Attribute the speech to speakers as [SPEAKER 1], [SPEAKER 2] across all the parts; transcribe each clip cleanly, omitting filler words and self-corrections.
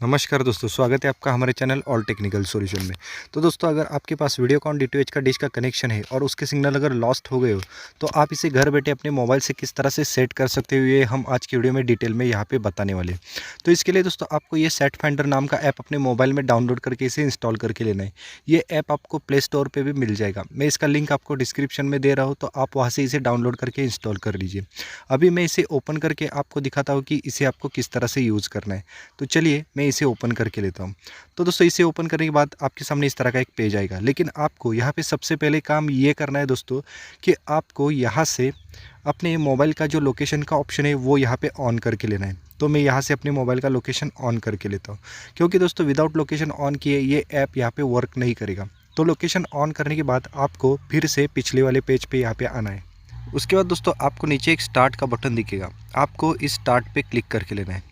[SPEAKER 1] नमस्कार दोस्तों, स्वागत है आपका हमारे चैनल ऑल टेक्निकल सॉल्यूशन में। तो दोस्तों, अगर आपके पास वीडियोकॉन डीटीएच का डिश का कनेक्शन है और उसके सिग्नल अगर लॉस्ट हो गए हो, तो आप इसे घर बैठे अपने मोबाइल से किस तरह से सेट कर सकते हो, ये हम आज की वीडियो में डिटेल में यहाँ पे बताने वाले हैं। तो इसके लिए दोस्तों, आपको ये सेट फाइंडर नाम का ऐप अपने मोबाइल में डाउनलोड करके इसे इंस्टॉल करके लेना है। ये ऐप आपको प्ले स्टोर पर भी मिल जाएगा। मैं इसका लिंक आपको डिस्क्रिप्शन में दे रहा हूँ, तो आप वहाँ से इसे डाउनलोड करके इंस्टॉल कर लीजिए। अभी मैं इसे ओपन करके आपको दिखाता हूँ कि इसे आपको किस तरह से यूज़ करना है। तो चलिए मैं इसे ओपन करके लेता हूँ। तो दोस्तों, इसे ओपन करने के बाद आपके सामने इस तरह का एक पेज आएगा, लेकिन आपको यहाँ पे सबसे पहले काम ये करना है दोस्तों कि आपको यहाँ से अपने मोबाइल का जो लोकेशन का ऑप्शन है वो यहाँ पे ऑन करके लेना है। तो मैं यहाँ से अपने मोबाइल का लोकेशन ऑन करके लेता हूँ, क्योंकि दोस्तों विदाउट लोकेशन ऑन किए ये ऐप यहाँ पे वर्क नहीं करेगा। तो लोकेशन ऑन करने के बाद आपको फिर से पिछले वाले पेज पे यहाँ पे आना है। उसके बाद दोस्तों, आपको नीचे एक स्टार्ट का बटन दिखेगा, आपको इस स्टार्ट पे क्लिक करके लेना है।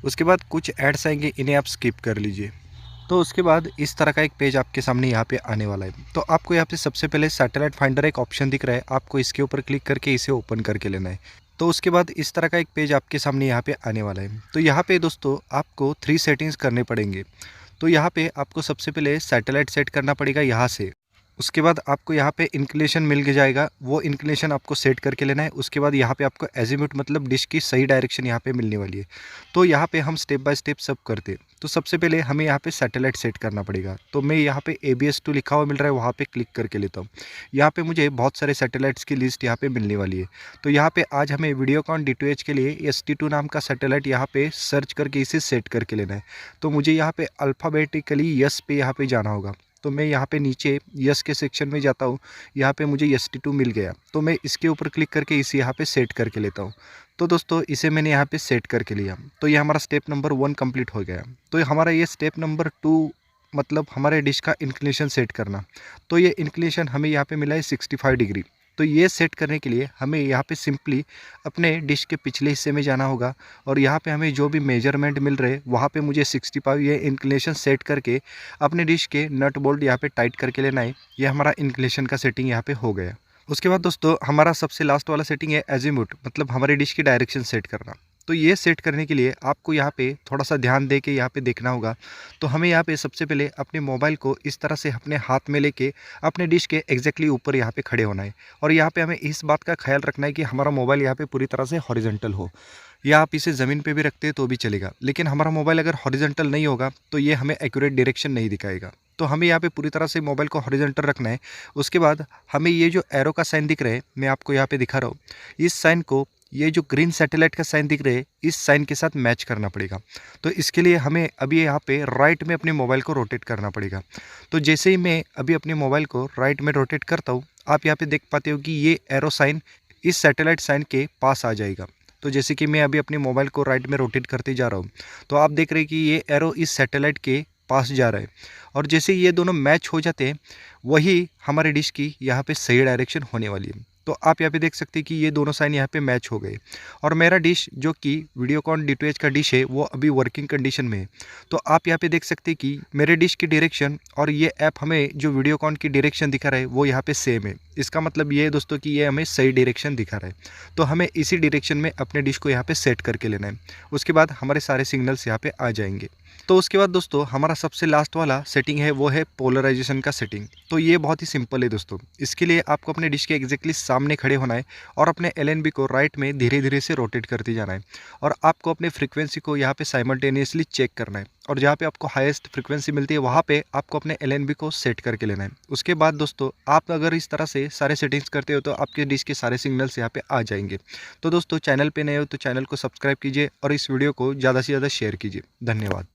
[SPEAKER 1] उसके बाद कुछ एड्स आएंगे, इन्हें आप स्किप कर लीजिए। तो उसके बाद इस तरह का एक पेज आपके सामने यहाँ पे आने वाला है। तो आपको यहाँ पे सबसे पहले सैटेलाइट फाइंडर एक ऑप्शन दिख रहा है, आपको इसके ऊपर क्लिक करके इसे ओपन करके लेना है। तो उसके बाद इस तरह का एक पेज आपके सामने यहाँ पे आने वाला है। तो यहाँ पे दोस्तों आपको 3 सेटिंग्स करने पड़ेंगे। तो यहाँ पे आपको सबसे पहले सैटेलाइट सेट करना पड़ेगा यहाँ से। उसके बाद आपको यहाँ पे इंक्लिनेशन मिल के जाएगा, वो इंक्लिनेशन आपको सेट करके लेना है। उसके बाद यहाँ पे आपको एजीम्यूट मतलब डिश की सही डायरेक्शन यहाँ पे मिलने वाली है। तो यहाँ पे हम स्टेप बाय स्टेप सब करते हैं। तो सबसे पहले हमें यहाँ पे सैटेलाइट सेट करना पड़ेगा। तो मैं यहाँ पे ABS2 लिखा हुआ मिल रहा है, वहाँ पे क्लिक करके लेता हूँ। यहाँ पे मुझे बहुत सारे सैटेलाइट्स की लिस्ट यहाँ पे मिलने वाली है। तो यहाँ पे आज हमें वीडियोकॉन D2H के लिए ST2 नाम का सैटेलाइट यहाँ पे सर्च करके इसे सेट करके लेना है। तो मुझे यहाँ पे अल्फ़ाबेटिकली यस पे यहाँ पे जाना होगा। तो मैं यहाँ पे नीचे यस के सेक्शन में जाता हूँ। यहाँ पे मुझे ST2 मिल गया, तो मैं इसके ऊपर क्लिक करके इसे यहाँ पे सेट करके लेता हूँ। तो दोस्तों, इसे मैंने यहाँ पे सेट करके लिया। तो ये हमारा स्टेप नंबर 1 कंप्लीट हो गया। तो हमारा ये स्टेप नंबर 2 मतलब हमारे डिश का इंक्लिनेशन सेट करना। तो ये इंक्लिनेशन हमें यहाँ पे मिला है 65 डिग्री। तो ये सेट करने के लिए हमें यहाँ पे सिंपली अपने डिश के पिछले हिस्से में जाना होगा, और यहाँ पे हमें जो भी मेजरमेंट मिल रहे वहाँ पे मुझे 65 ये इंक्लिनेशन सेट करके अपने डिश के नट बोल्ट यहाँ पे टाइट करके लेना है। ये हमारा इंक्लिनेशन का सेटिंग यहाँ पे हो गया। उसके बाद दोस्तों, हमारा सबसे लास्ट वाला सेटिंग है एजीम्यूट मतलब हमारे डिश की डायरेक्शन सेट करना। तो ये सेट करने के लिए आपको यहाँ पे थोड़ा सा ध्यान दे के यहाँ पे देखना होगा। तो हमें यहाँ पे सबसे पहले अपने मोबाइल को इस तरह से अपने हाथ में लेके अपने डिश के एग्जैक्टली ऊपर यहाँ पे खड़े होना है। और यहाँ पे हमें इस बात का ख्याल रखना है कि हमारा मोबाइल यहाँ पे पूरी तरह से हॉरिजॉन्टल हो, या आप इसे ज़मीन पे भी रखते हैं तो भी चलेगा। लेकिन हमारा मोबाइल अगर हॉरिजॉन्टल नहीं होगा तो ये हमें एक्यूरेट डायरेक्शन नहीं दिखाएगा। तो हमें यहाँ पे पूरी तरह से मोबाइल को हॉरिजॉन्टल रखना है। उसके बाद हमें ये जो एरो का साइन दिख रहा है, मैं आपको यहाँ पे दिखा रहा हूँ, इस साइन को ये जो ग्रीन सैटेलाइट का साइन दिख रहा है इस साइन के साथ मैच करना पड़ेगा। तो इसके लिए हमें अभी यहाँ पे राइट में अपने मोबाइल को रोटेट करना पड़ेगा। तो जैसे ही मैं अभी अपने मोबाइल को राइट में रोटेट करता हूँ, आप यहाँ पे देख पाते हो कि ये एरो साइन इस सैटेलाइट साइन के पास आ जाएगा। तो जैसे कि मैं अभी अपने मोबाइल को राइट में रोटेट करते जा रहा हूँ, तो आप देख रहे हैं कि ये एरो इस सैटेलाइट के पास जा रहा है। और जैसे ये दोनों मैच हो जाते हैं, वही हमारे डिश की यहाँ पे सही डायरेक्शन होने वाली है। तो आप यहाँ पे देख सकते हैं कि ये दोनों साइन यहाँ पे मैच हो गए, और मेरा डिश जो कि वीडियोकॉन D2H का डिश है वो अभी वर्किंग कंडीशन में है। तो आप यहाँ पे देख सकते हैं कि मेरे डिश की डायरेक्शन और ये ऐप हमें जो वीडियोकॉन की डायरेक्शन दिखा रहा है वो यहाँ पे सेम है। इसका मतलब ये है दोस्तों कि ये हमें सही डायरेक्शन दिखा रहा है। तो हमें इसी डायरेक्शन में अपने डिश को यहाँ पे सेट करके लेना है। उसके बाद हमारे सारे सिग्नल्स यहाँ पे आ जाएंगे। तो उसके बाद दोस्तों, हमारा सबसे लास्ट वाला सेटिंग है वो है पोलराइजेशन का सेटिंग। तो ये बहुत ही सिंपल है दोस्तों। इसके लिए आपको अपने डिश के एग्जैक्टली सामने खड़े होना है और अपने LNB को राइट में धीरे धीरे से रोटेट करते जाना है, और आपको अपने फ्रीक्वेंसी को यहाँ पे साइमल्टेनियसली चेक करना है। और जहाँ पे आपको हाईएस्ट फ्रीक्वेंसी मिलती है वहाँ पे आपको अपने LNB को सेट करके लेना है। उसके बाद दोस्तों, आप अगर इस तरह से सारे सेटिंग्स करते हो तो आपके डिश के सारे सिग्नल्स यहाँ पे आ जाएंगे। तो दोस्तों, चैनल पे नए हो तो चैनल को सब्सक्राइब कीजिए और इस वीडियो को ज़्यादा से ज़्यादा शेयर कीजिए। धन्यवाद।